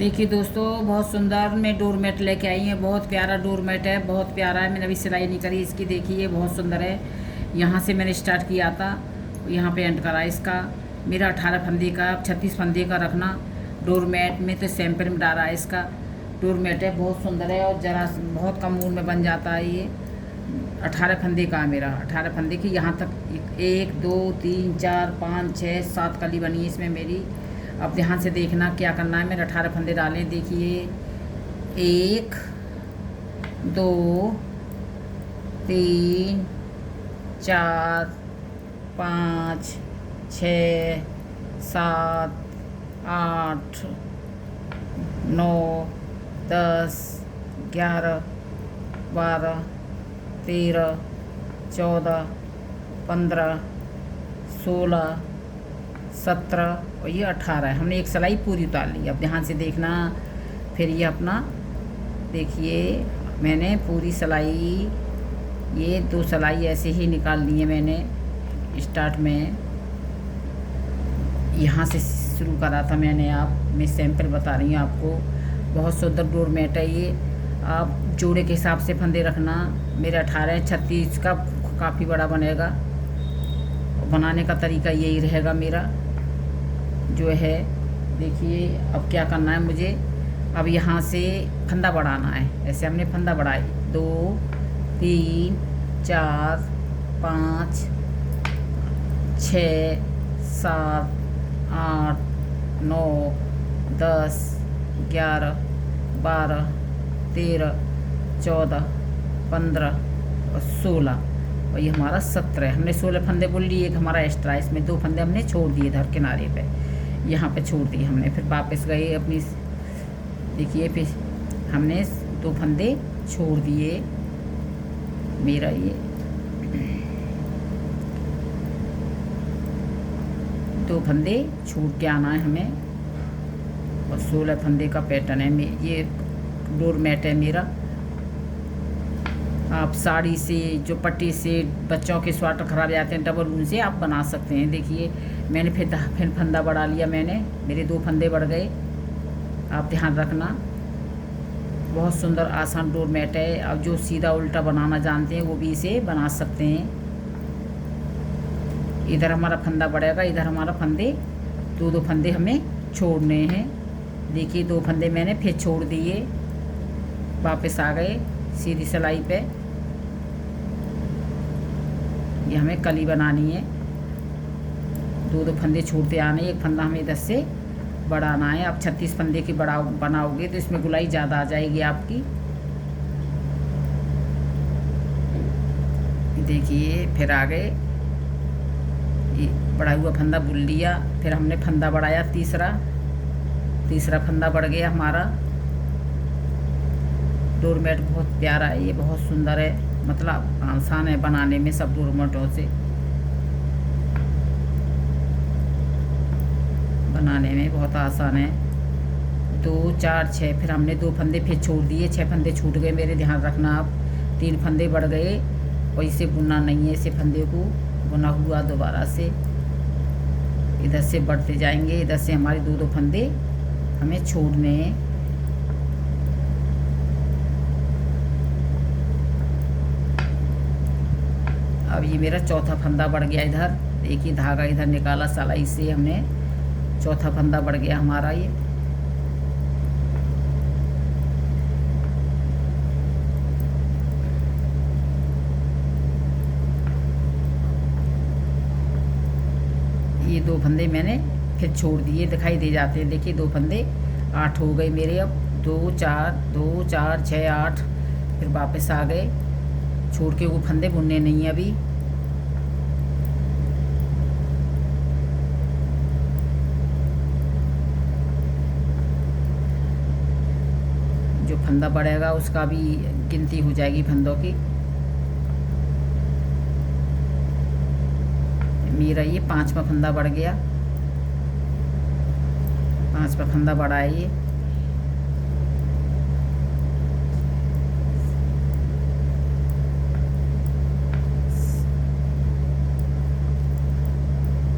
देखिए दोस्तों, बहुत सुंदर मैं डोरमेट लेके आई है। बहुत प्यारा डोरमेट है, बहुत प्यारा है। मैंने अभी सिलाई नहीं करी इसकी। देखिए बहुत सुंदर है। यहाँ से मैंने स्टार्ट किया था, यहाँ पे एंड करा इसका। मेरा 18 फंदे का, 36 फंदे का रखना डोरमेट में। तो सैंपल में डाला है इसका डोरमेट है। बहुत सुंदर है और ज़रा बहुत कम ऊन में बन जाता है ये। 18 फंदे का है मेरा, 18 फंदे की। यहाँ तक 1 2 3 4 5 6 7 कली बनी है इसमें मेरी। अब ध्यान से देखना क्या करना है। मैंने 18 फंदे डाले। देखिए 1 2 3 4 5 6 7 8 9 10 11 12 13 14 15 16 17 और ये 18 है। हमने एक सिलाई पूरी उतार ली। अब ध्यान से देखना। फिर ये अपना देखिए, मैंने पूरी सिलाई, ये 2 सिलाई ऐसे ही निकाल ली है मैंने। स्टार्ट में यहाँ से शुरू करा था मैंने। मैं सैंपल बता रही हूँ आपको। बहुत सुंदर डोरमेट है ये। आप जोड़े के हिसाब से फंदे रखना। मेरे 18 है, 36 का काफ़ी बड़ा बनेगा। बनाने का तरीका यही रहेगा मेरा जो है। देखिए अब क्या करना है मुझे। अब यहाँ से फंदा बढ़ाना है। ऐसे हमने फंदा बढ़ाए 2 3 4 5 6 7 8 9 10 11 12 13 14 15 और 16 और ये हमारा 17 है। हमने 16 फंदे बुन लिए। एक हमारा एक्स्ट्रा, इसमें 2 फंदे हमने छोड़ दिए इधर किनारे पे, यहाँ पे छोड़ दिए हमने। फिर वापस गए अपनी, देखिए फिर हमने 2 फंदे छोड़ दिए। मेरा ये 2 फंदे छोड़ के आना है हमें। और 16 फंदे का पैटर्न है। ये डोरमेट है मेरा। आप साड़ी से, जो पट्टी से, बच्चों के स्वेटर खराब जाते हैं, डबल ऊन से आप बना सकते हैं। देखिए मैंने फिर फंदा बढ़ा लिया मैंने। मेरे 2 फंदे बढ़ गए। आप ध्यान रखना। बहुत सुंदर आसान डोरमेट है। अब जो सीधा उल्टा बनाना जानते हैं वो भी इसे बना सकते हैं। इधर हमारा फंदा बढ़ेगा, इधर हमारा फंदे 2 फंदे हमें छोड़ने हैं। देखिए 2 फंदे मैंने फिर छोड़ दिए, वापस आ गए सीधी सिलाई पे। ये हमें कली बनानी है। 2 फंदे छोड़ते आने। एक फंदा हमें इधर से बढ़ाना है। आप 36 फंदे की बनाओगे तो इसमें गुलाई ज़्यादा आ जाएगी आपकी। देखिए फिर आ गए, ये बढ़ा हुआ फंदा बुन लिया। फिर हमने फंदा बढ़ाया तीसरा फंदा बढ़ गया हमारा। डोरमेट बहुत प्यारा है ये, बहुत सुंदर है। मतलब आसान है बनाने में सब डोरमेटों से। बनाने में बहुत आसान है। 2 4 6 फिर हमने 2 फंदे फिर छोड़ दिए। 6 फंदे छूट गए मेरे, ध्यान रखना आप। 3 फंदे बढ़ गए और इसे बुनना नहीं है। इसे फंदे को बुना हुआ दोबारा से इधर से बढ़ते जाएंगे। इधर से हमारे 2 फंदे हमें छोड़ने हैं। अब ये मेरा चौथा फंदा बढ़ गया इधर। देखिए धागा इधर निकाला सिलाई से हमने, चौथा फंदा बढ़ गया हमारा ये। ये 2 फंदे मैंने फिर छोड़ दिए, दिखाई दे जाते हैं। देखिए 2 फंदे 8 हो गए मेरे। अब 2 4 6 8 फिर वापस आ गए। छोड़ के वो फंदे बुनने नहीं है अभी। जो फंदा बढ़ेगा उसका भी गिनती हो जाएगी फंदों की। मेरा ये 5वां फंदा बढ़ गया। 5वां फंदा बढ़ा है ये।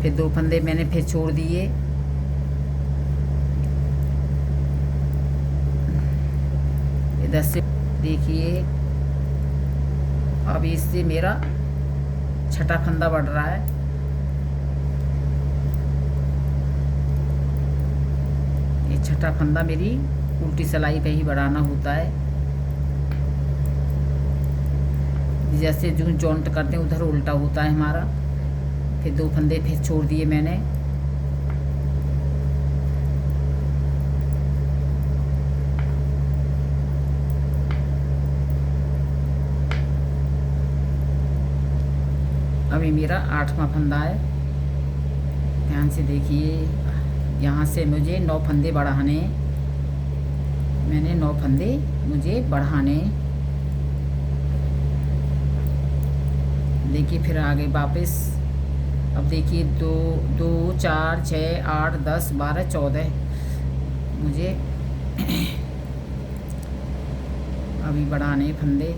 फिर 2 फंदे मैंने फिर छोड़ दिए। इधर से देखिए अब इससे मेरा छठा फंदा बढ़ रहा है। ये छठा फंदा मेरी उल्टी सिलाई पे ही बढ़ाना होता है। जैसे जो जॉइंट करते हैं उधर उल्टा होता है हमारा। फिर 2 फंदे फिर छोड़ दिए मैंने। अभी मेरा 8वां फंदा है। ध्यान से देखिए, यहाँ से मुझे 9 फंदे बढ़ाने। मैंने 9 फंदे मुझे बढ़ाने। देखिए फिर आगे वापस। अब देखिए 2 2 4 6 8 10 12 14 मुझे अभी बढ़ाने फंदे।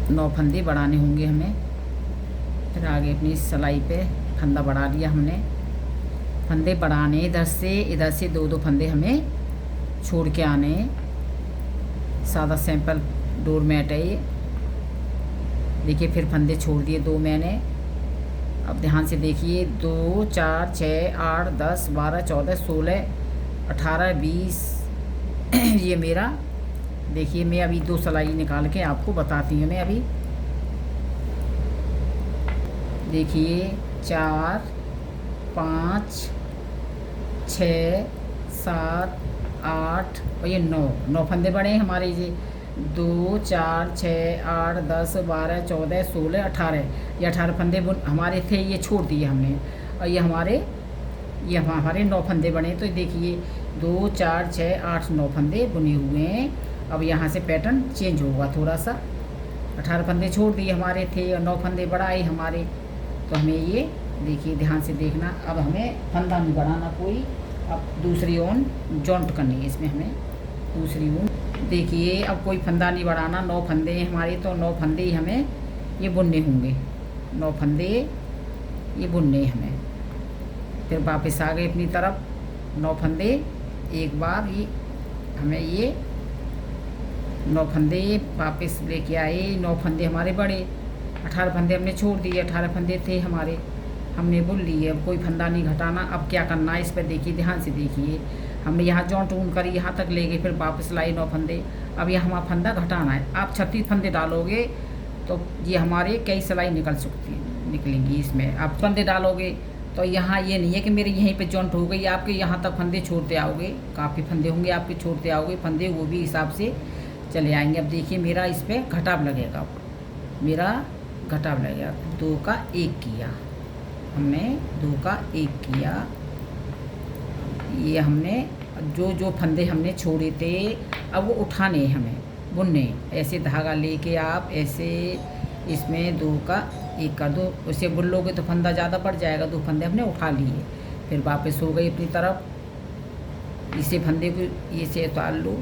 नौ फंदे बढ़ाने होंगे हमें। फिर आगे अपनी सिलाई पे फंदा बढ़ा लिया हमने। फंदे बढ़ाने इधर से 2 फंदे हमें छोड़ के आने। सादा सिंपल डोरमेट है ये। देखिए फिर फंदे छोड़ दिए 2 मैंने। अब ध्यान से देखिए 2 4 6 8 10 12 14 16 18 20 ये मेरा। देखिए मैं अभी 2 सिलाई निकाल के आपको बताती हूँ मैं अभी। देखिए 4 5 6 7 8 और ये 9 फंदे बड़े हैं हमारे। ये 2 4 6 8 10 12 14 16 18 ये 18 फंदे हमारे थे, ये छोड़ दिए हमने। और ये हमारे 9 फंदे बने। तो देखिए 2 4 6 8 9 फंदे बुने हुए हैं। अब यहाँ से पैटर्न चेंज होगा थोड़ा सा। 18 फंदे छोड़ दिए हमारे थे और 9 फंदे बढ़ाए हमारे। तो हमें ये देखिए ध्यान से देखना। अब हमें फंदा नहीं बढ़ाना कोई। अब दूसरी ओन जॉइंट करनी है इसमें हमें। दूसरी ओन देखिए अब कोई फंदा नहीं बढ़ाना। 9 फंदे हैं हमारे, तो 9 फंदे ही हमें ये बुनने होंगे। 9 फंदे ये बुनने हमें। फिर वापस आ गए अपनी तरफ। 9 फंदे एक बार ये हमें ये 9 फंदे वापस लेके आए। 9 फंदे हमारे बड़े। 18 फंदे हमने छोड़ दिए। 18 फंदे थे हमारे, हमने बुन लिए। अब कोई फंदा नहीं घटाना। अब क्या करना है इस पर देखिए, ध्यान से देखिए। हमने यहाँ जॉइंट ऊन करी, यहाँ तक ले गए, फिर वापस लाई 9 फंदे। अब यहाँ हमारा फंदा घटाना है। आप 36 फंदे डालोगे तो ये हमारे कई सिलाई निकलेंगी इसमें। आप फंदे डालोगे तो यहाँ ये नहीं है कि मेरे यहीं पे जॉइंट हो गई, आपके यहाँ तक फंदे छोड़ते आओगे। काफ़ी फंदे होंगे आपके, छोड़ते आओगे फंदे, वो भी हिसाब से चले आएंगे। अब देखिए मेरा इस पर घटाव लगेगा। मेरा घटाव लगेगा। 2 का 1 किया हमने, 2 का 1 किया। ये हमने जो फंदे हमने छोड़े थे अब वो उठाने हमें बुनने। ऐसे धागा लेके आप ऐसे इसमें 2 का 1 कर दो। उसे बुन लोगे तो फंदा ज़्यादा बढ़ जाएगा। 2 फंदे हमने उठा लिए। फिर वापस हो गई अपनी तरफ। इसे फंदे को ये से उतार लो।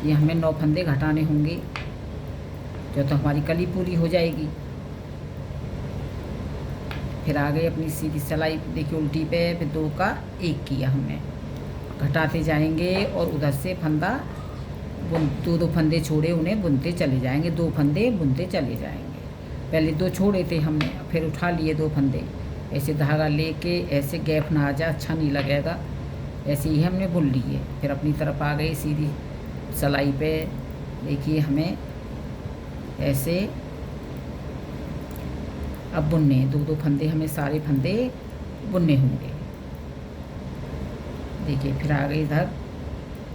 ये हमें 9 फंदे घटाने होंगे, जो तो हमारी कली पूरी हो जाएगी। फिर आ गई अपनी सीधी सिलाई। देखिए उल्टी पे। फिर 2 का 1 किया हमने। घटाते जाएंगे और उधर से फंदा बुन 2 फंदे छोड़े उन्हें बुनते चले जाएंगे। 2 फंदे बुनते चले जाएंगे। पहले 2 छोड़े थे हमने, फिर उठा लिए 2 फंदे। ऐसे धागा लेके ऐसे गैप ना आ जाए, अच्छा नहीं लगेगा। ऐसे ही हमने बुन लिए। फिर अपनी तरफ आ गई सीधी सिलाई पे। देखिए हमें ऐसे अब बुनने 2 फंदे, हमें सारे फंदे बुनने होंगे। देखिए फिर आ गई इधर।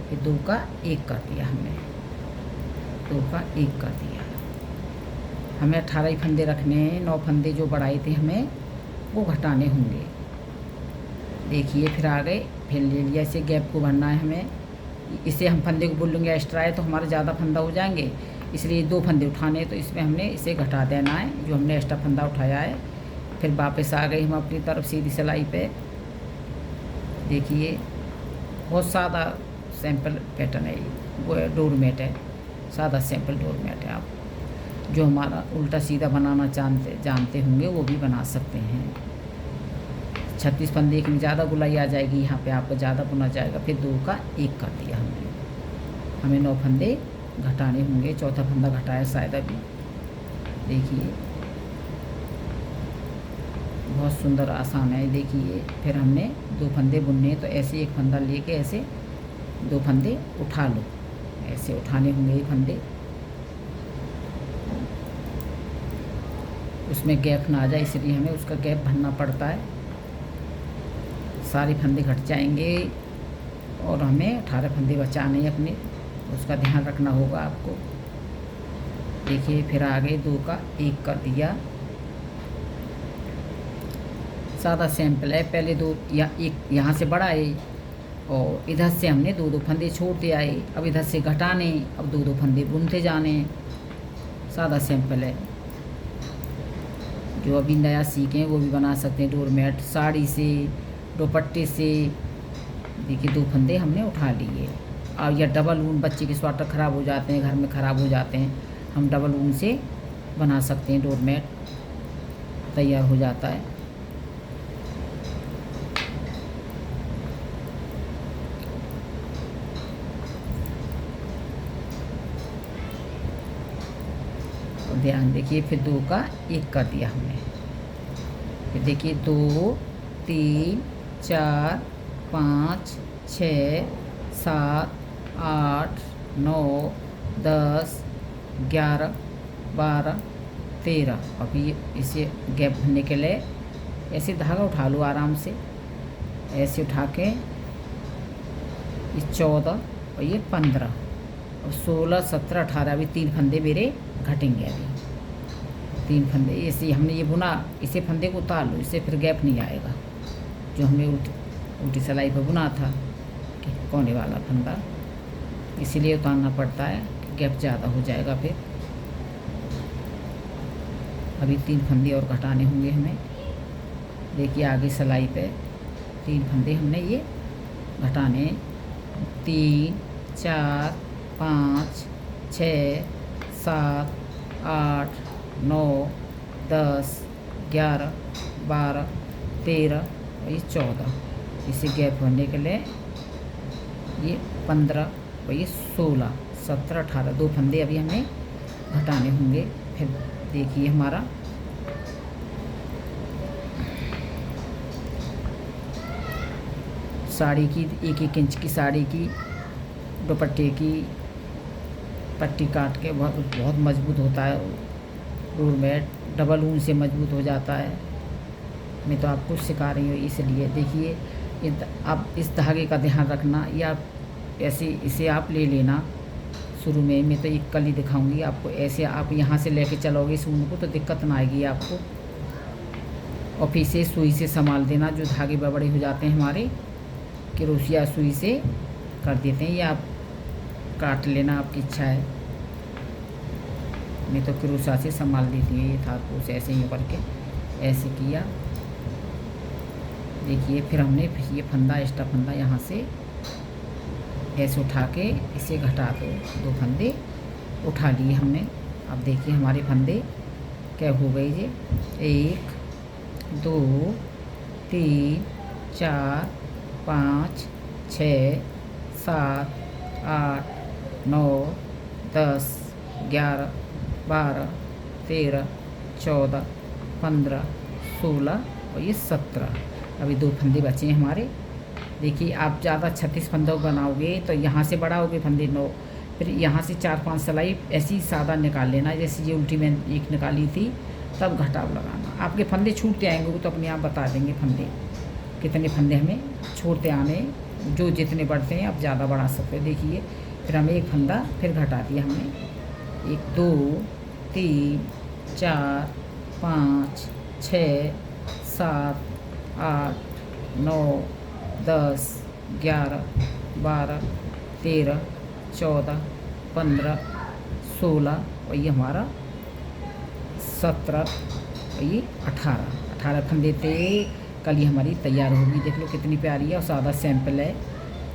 फिर 2 का 1 कर दिया हमने। 2 का 1 कर दिया। हमें 18 ही फंदे रखने हैं। 9 फंदे जो बढ़ाए थे हमें वो घटाने होंगे। देखिए फिर आ गए। फिर ले लिया। इसे गैप को भरना है हमें। इसे हम फंदे को बुन लेंगे, एक्स्ट्रा है तो हमारे ज़्यादा फंदा हो जाएंगे, इसलिए 2 फंदे उठाने हैं। तो इसमें हमने इसे घटा देना है जो हमने एक्स्ट्रा फंदा उठाया है। फिर वापस आ गए हम अपनी तरफ सीधी सिलाई पे। देखिए बहुत सादा सिंपल पैटर्न है ये। वो डोरमेट है, सादा सिंपल डोरमेट है। आप जो हमारा उल्टा सीधा बनाना जानते होंगे वो भी बना सकते हैं। 36 फंदे की ज़्यादा गुलाई आ जाएगी, यहाँ पे आपको ज़्यादा बुना जाएगा। फिर 2 का 1 कर दिया हमने, हमें 9 फंदे घटाने होंगे। चौथा फंदा घटाया शायद अभी, देखिए बहुत सुंदर आसान है। देखिए फिर हमने 2 फंदे बुनने, तो ऐसे एक फंदा लेके ऐसे 2 फंदे उठा लो, ऐसे उठाने होंगे ये फंदे, उसमें गैप ना आ जाए इसलिए हमें उसका गैप भरना पड़ता है। सारे फंदे घट जाएंगे और हमें 18 फंदे बचाने हैं अपने, उसका ध्यान रखना होगा आपको। देखिए फिर आगे 2 का 1 कर दिया। सादा सैंपल है, पहले 2 या 1 यहाँ से बढ़ाए और इधर से हमने 2-2 फंदे छोड़ते आए, अब इधर से घटाने, अब 2-2 फंदे बुनते जाने। सादा सैंपल है, जो अभी नया सीखें वो भी बना सकते हैं डोरमेट, साड़ी से, दुपट्टे से। देखिए 2 फंदे हमने उठा लिए। और या डबल ऊन, बच्चे के स्वेटर ख़राब हो जाते हैं, घर में ख़राब हो जाते हैं, हम डबल ऊन से बना सकते हैं, डोरमेट तैयार हो जाता है। ध्यान देखिए फिर 2 का 1 कर दिया हमने। फिर देखिए 2, 3, 4, 5, 6, 7, 8, 9, 10, 11, 12, 13। अभी इसे गैप भरने के लिए ऐसे धागा उठा लो आराम से, ऐसे उठा के ये 14 और ये 15 और 16, 17, 18। अभी 3 फंदे मेरे घटेंगे, अभी 3 फंदे। ऐसे हमने ये बुना, इसे फंदे को उतार लो, इससे फिर गैप नहीं आएगा, जो हमने उल्टी सिलाई पर बुना था कि कोने वाला फंदा, इसीलिए उतारना पड़ता है कि गैप ज़्यादा हो जाएगा। फिर अभी 3 फंदे और घटाने होंगे हमें। देखिए आगे सिलाई पे 3 फंदे हमने ये घटाने, 3, 4, 5, 6, 7, 8, 9, 10, 11, 12, 13 और ये 14। इसे गैप भरने के लिए ये 15 और ये 16, 17, 18। 2 फंदे अभी हमें घटाने होंगे। फिर देखिए हमारा साड़ी की 1-1 इंच की साड़ी की दुपट्टे की पट्टी काट के बहुत मजबूत होता है डोरमेट, डबल ऊन से मजबूत हो जाता है। मैं तो आपको सिखा रही हूँ इसलिए। देखिए आप इस धागे का ध्यान रखना, या ऐसे इसे आप ले लेना शुरू में। मैं तो एक कली दिखाऊंगी आपको, ऐसे आप यहाँ से लेके चलोगे इस ऊन को तो दिक्कत ना आएगी आपको। और फिर से सुई से संभाल देना, जो धागे बड़े हो जाते हैं हमारे, क्रोशिया सुई से कर देते हैं, या आप काट लेना, आपकी इच्छा है। मैं तो क्रोशिया से संभाल देती हूँ, ये था कुछ ऐसे ही करके ऐसे किया। देखिए फिर हमने ये फंदा, एक्स्ट्रा फंदा यहाँ से ऐसे उठा के इसे घटा दो, 2 फंदे उठा लिए हमने। अब देखिए हमारे फंदे क्या हो गए ये, 1, 2, 3, 4, 5, 6, 7, 8, 9, 10, 11, 12, 13, 14, 15, 16 और ये 17। अभी 2 फंदे बचे हैं हमारे। देखिए आप ज़्यादा 36 फंदों बनाओगे तो यहाँ से बढ़ाओगे फंदे 9, फिर यहाँ से 4-5 सिलाई ऐसी सादा निकाल लेना, जैसे ये उल्टी में 1 निकाली थी, तब घटाव लगाना। आपके फंदे छूटते आएंगे, वो तो अपने आप बता देंगे फंदे कितने फंदे हमें छोड़ते आने, जो जितने बढ़ते हैं आप ज़्यादा बढ़ा सकते हो। देखिए फिर हमें 1 फंदा फिर घटा दिया हमने। 1, 2, 3, 4, 5, 6, 7, 8, 9, 10, 11, 12, 13, 14, 15, 16 और ये हमारा 17 और ये 18 फंदे थे। कली हमारी तैयार होगी। देख लो कितनी प्यारी है, और सादा सैंपल है,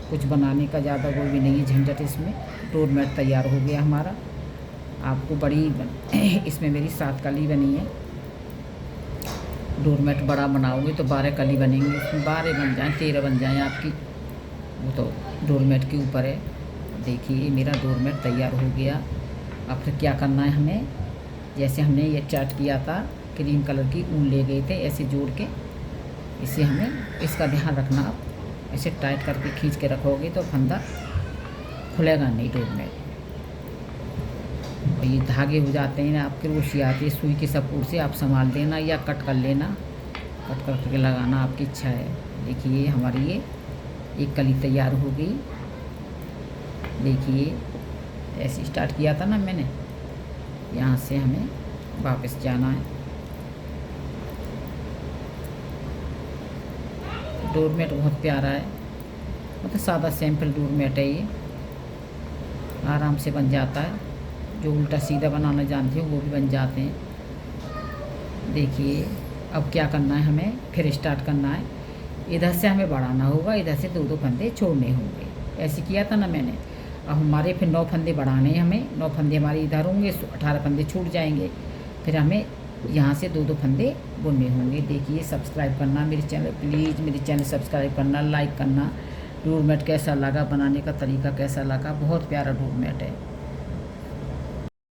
कुछ बनाने का ज़्यादा वो भी नहीं है झंझट इसमें। डोरमेट तैयार हो गया हमारा। आपको बड़ी इसमें मेरी 7 कली बनी है। डोरमेट बड़ा बनाओगे तो 12 कली बनेंगे, उसमें 12 बन जाएँ, 13 बन जाएँ आपकी, वो तो डोरमेट के ऊपर है। देखिए मेरा डोरमेट तैयार हो गया। अब फिर क्या करना है हमें, जैसे हमने ये चार्ट किया था, क्रीम कलर की ऊन ले गए थे, ऐसे जोड़ के इसे हमें इसका ध्यान रखना। आप ऐसे टाइट करके खींच के रखोगे तो फंदा खुलेगा नहीं डोरमेट। और ये धागे हो जाते हैं ना आपके, रोशी आती है, सुई के सपोर्ट से आप संभाल देना या कट कर लेना, कट करके लगाना आपकी इच्छा है। देखिए हमारी ये एक कली तैयार हो गई। देखिए ऐसे स्टार्ट किया था ना मैंने, यहाँ से हमें वापस जाना है। डोरमेट बहुत प्यारा है, मतलब सादा सिंपल डोरमेट है, ये आराम से बन जाता है। जो उल्टा सीधा बनाना जानते हो वो भी बन जाते हैं। देखिए अब क्या करना है हमें, फिर स्टार्ट करना है। इधर से हमें बढ़ाना होगा, इधर से 2-2 फंदे छोड़ने होंगे। ऐसे किया था ना मैंने। अब हमारे फिर 9 फंदे बढ़ाने हैं हमें, 9 फंदे हमारे इधर होंगे, 18 फंदे छूट जाएंगे। फिर हमें यहाँ से 2-2 फंदे बुनने होंगे। देखिए सब्सक्राइब करना मेरे चैनल, प्लीज़ मेरे चैनल सब्सक्राइब करना, लाइक करना। डोरमेट कैसा लगा, बनाने का तरीका कैसा लगा, बहुत प्यारा डोरमेट है।